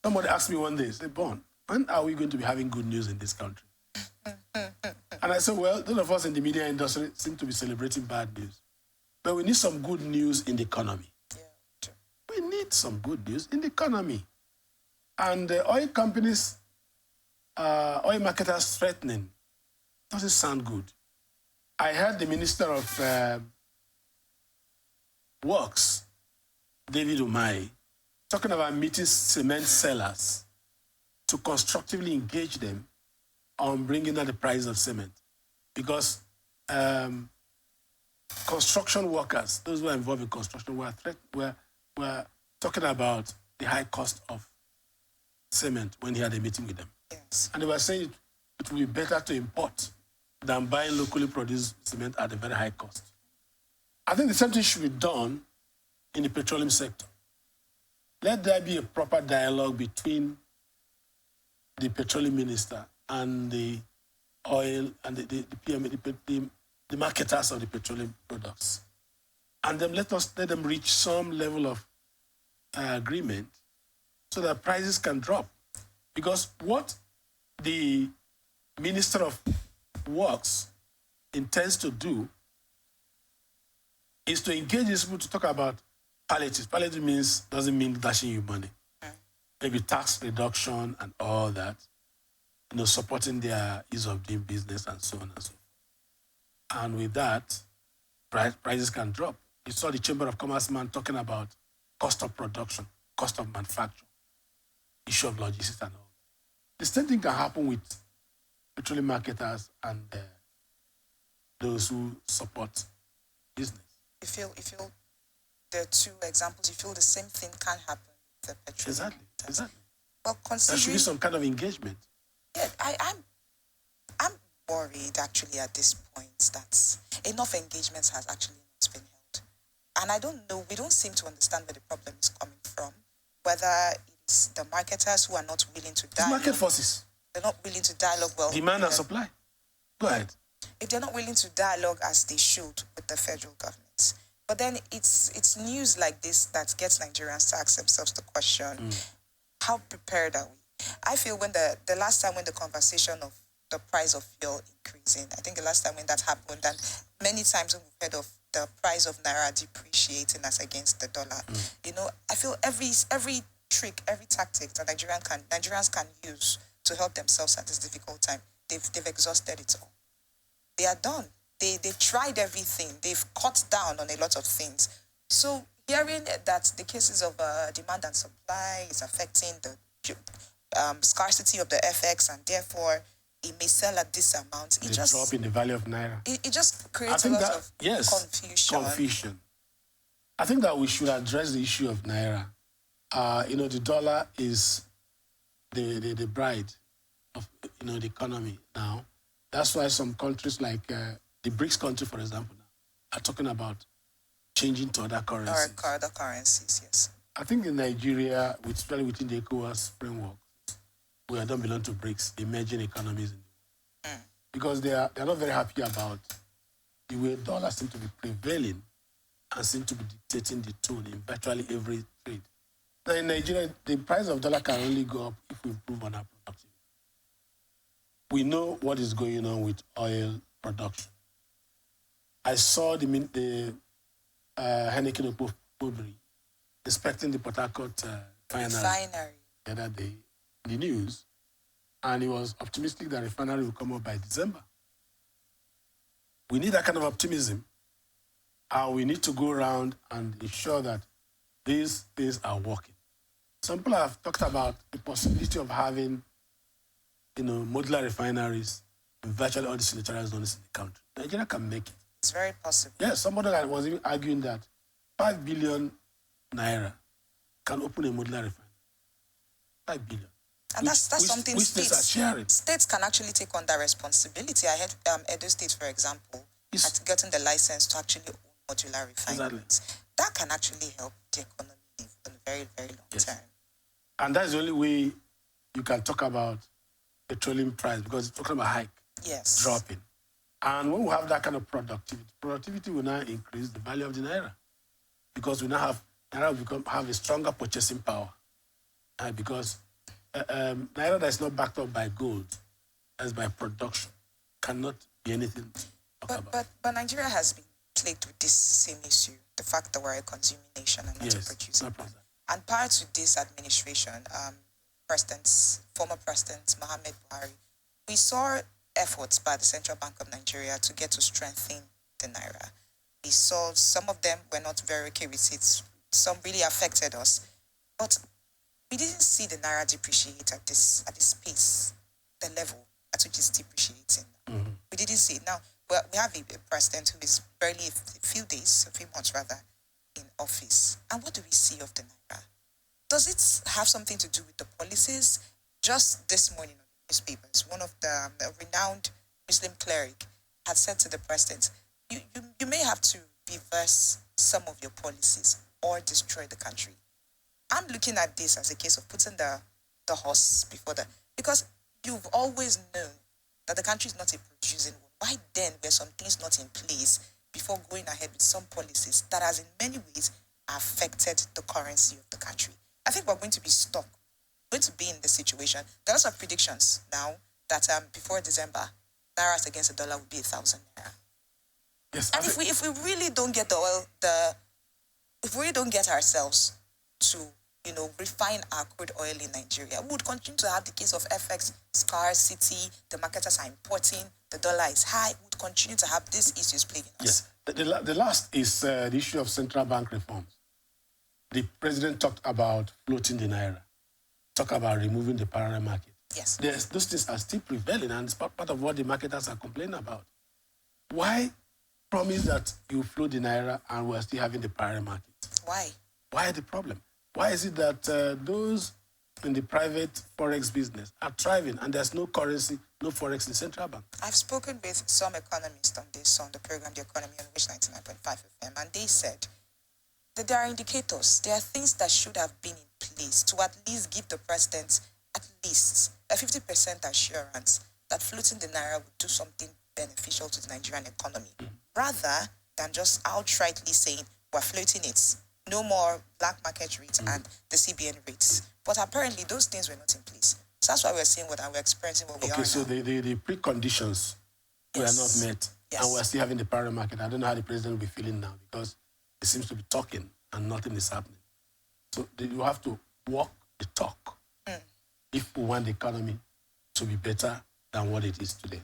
Somebody asked me one day, say, Bon, when are we going to be having good news in this country? And I said, well, those of us in the media industry seem to be celebrating bad news. But we need some good news in the economy. Yeah. We need some good news in the economy. And oil companies, oil marketers threatening doesn't sound good. I heard the Minister of Works, David Umahi, talking about meeting cement sellers to constructively engage them on bringing down the price of cement. Because construction workers, those who are involved in construction, were talking about the high cost of cement when he had a meeting with them. Yes. And they were saying it would be better to import than buying locally produced cement at a very high cost. I think the same thing should be done in the petroleum sector. Let there be a proper dialogue between the petroleum minister and the oil and the PM, the marketers of the petroleum products. And then let them reach some level of agreement so that prices can drop. Because what the Minister of Works intends to do is to engage these people to talk about palliatives. Palliative doesn't mean dashing you money. Maybe tax reduction and all that, supporting their ease of doing business and so on and so forth. And with that, prices can drop. You saw the Chamber of Commerce man talking about cost of production, cost of manufacture, issue of logistics and all. The same thing can happen with petroleum marketers and those who support business. You feel the two examples, you feel the same thing can happen with the petroleum. Exactly. Well, there should be some kind of engagement. Yeah, I'm worried actually at this point that enough engagement has actually not been held. And I don't know, we don't seem to understand where the problem is coming from, whether it's the marketers who are not willing to dialogue. It's market forces. They're not willing to dialogue well. Demand and supply. Go ahead. If they're not willing to dialogue as they should with the federal government. But then it's news like this that gets Nigerians to ask themselves the question, how prepared are we? I feel when the last time when the conversation of the price of fuel increasing, I think the last time when that happened, and many times when we've heard of the price of Naira depreciating as against the dollar, I feel every trick, every tactic that Nigerians can use to help themselves at this difficult time, they've exhausted it all. They are done. They've tried everything. They've cut down on a lot of things. So hearing that the cases of demand and supply is affecting the scarcity of the FX, and therefore it may sell at this amount. It just drop in the value of Naira. It just creates a lot of confusion. I think that we should address the issue of Naira. The dollar is the bride of the economy now. That's why some countries like the BRICS country, for example, now, are talking about changing to other currencies. Other currencies, yes. I think in Nigeria, especially within the ECOWAS framework, we don't belong to BRICS, emerging economies in the world. Because they are not very happy about the way dollars seem to be prevailing and seem to be dictating the tone in virtually every trade. Now in Nigeria, the price of dollar can only go up if we improve on our productivity. We know what is going on with oil production. I saw the Heineken Opobri inspecting the Port Harcourt refinery the other day in the news, and he was optimistic that the refinery will come up by December. We need that kind of optimism, and we need to go around and ensure that these things are working. Some people have talked about the possibility of having modular refineries in virtually all the senatorial zones in the country. Nigeria can make it. It's very possible. Yes, somebody was even arguing that 5 billion Naira can open a modular refinery. 5 billion. And that's something states are sharing. States can actually take on that responsibility. I heard Edo State, for example, at getting the license to actually own modular refineries. Exactly. That can actually help the economy in a very, very long term. And that's the only way you can talk about petroleum price, because it's talking about hike, dropping. And when we have that kind of productivity will now increase the value of the Naira, because we now have Naira have a stronger purchasing power, because Naira that is not backed up by gold, as by production, cannot be anything to talk about. But Nigeria has been plagued with this same issue, the fact that we're a consuming nation and not a producing not one. present. And prior to this administration, former President Mohammed Buhari, we saw efforts by the Central Bank of Nigeria to get to strengthen the Naira. We saw some of them were not very okay with it. Some really affected us. But we didn't see the Naira depreciate at this pace, the level at which it's depreciating. We didn't see it. Now, we have a president who is barely a few months rather, in office. And what do we see of the Naira? Does it have something to do with the policies? Just this morning on the newspapers, one of the renowned Muslim cleric had said to the president, you may have to reverse some of your policies or destroy the country. I'm looking at this as a case of putting the horse before because you've always known that the country is not a producing one. Why then were some things not in place before going ahead with some policies that has in many ways affected the currency of the country? I think we're going to be stuck, going to be in this situation. There are lots of predictions now that before December, Naira against the dollar will be 1,000 Naira. Yes, and if we really don't get if we really don't get ourselves to refine our crude oil in Nigeria, we would continue to have the case of FX scarcity. The marketers are importing. The dollar is high. We would continue to have these issues plaguing us. Yes. The last is the issue of central bank reforms. The president talked about floating the Naira, talked about removing the parallel market. Yes. Those things are still prevailing, and it's part of what the marketers are complaining about. Why promise that you float the Naira and we're still having the parallel market? Why? Why the problem? Why is it that those in the private forex business are thriving and there's no currency, no forex in central bank? I've spoken with some economists on this, on the program The Economy on Wish 99.5 FM, and they said that there are indicators, there are things that should have been in place to at least give the president at least a 50% assurance that floating the Naira would do something beneficial to the Nigerian economy, rather than just outrightly saying we're floating it. No more black market rates and the CBN rates. But apparently those things were not in place. So that's why we're seeing we're experiencing what we are now. Okay, so the preconditions were not met, and we're still having the parallel market. I don't know how the president will be feeling now, because he seems to be talking and nothing is happening. So you have to walk the talk if we want the economy to be better than what it is today.